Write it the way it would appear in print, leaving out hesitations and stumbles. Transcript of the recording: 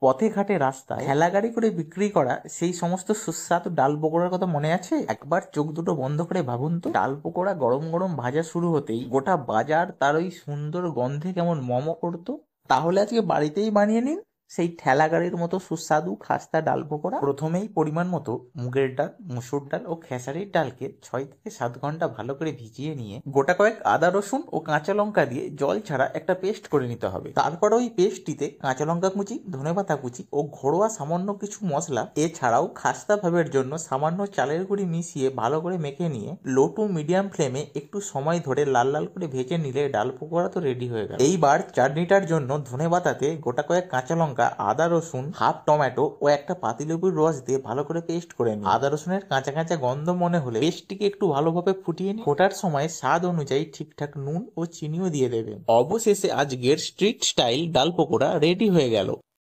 পথে ঘাটে রাস্তায় ঠেলা গাড়ি করে বিক্রি করা সেই সমস্ত সুস্বাদু ডাল পকোড়ার কথা মনে আছে? একবার চোখ দুটো বন্ধ করে ভাবুন তো, ডাল পকোড়া গরম গরম ভাজা শুরু হতেই গোটা বাজার তার ওই সুন্দর গন্ধে কেমন মম করতো। তাহলে আজকে বাড়িতেই বানিয়ে নিন সেই ঠেলা গাড়ির মতো সুস্বাদু খাস্তা ডাল পকোড়া। প্রথমেই পরিমাণ মতো মুগের ডাল, মসুর ডাল ও খেসারির ডালকে 6 থেকে 7 ঘন্টা ভালো করে ভিজিয়ে নিয়ে গোটা কয়েক আদা রসুন ও কাঁচা লঙ্কা দিয়ে জল ছাড়া একটা পেস্ট করে নিতে হবে। তারপর ওই পেস্টটিতে কাঁচা লঙ্কা কুচি, ধনেপাতা কুচি ও ঘরোয়া সামান্য কিছু মশলা, এছাড়াও খাস্তা ভাবের জন্য সামান্য চালের গুঁড়ি মিশিয়ে ভালো করে মেখে নিয়ে লো টু মিডিয়াম ফ্লেমে একটু সময় ধরে লাল লাল করে ভেজে নিলে ডাল পকোড়া তো রেডি হয়ে গেল। এইবার চাটনিটার জন্য ধনেপাতাতে গোটা কয়েক কাঁচা লঙ্কা, আদা রসুন, হাফ টমেটো ও একটা পাতিলেবুর রস দিয়ে ভালো করে পেস্ট করে নিন। আদা রসুনের কাঁচা কাঁচা গন্ধ মনে হলে পেস্টটিকে একটু ভালোভাবে ফুটিয়ে নিন। ফোটার সময় স্বাদ অনুযায়ী ঠিকঠাক নুন ও চিনিও দিয়ে দেবেন। অবশেষে আজকের স্ট্রিট স্টাইল ডাল পকোড়া রেডি হয়ে গেল।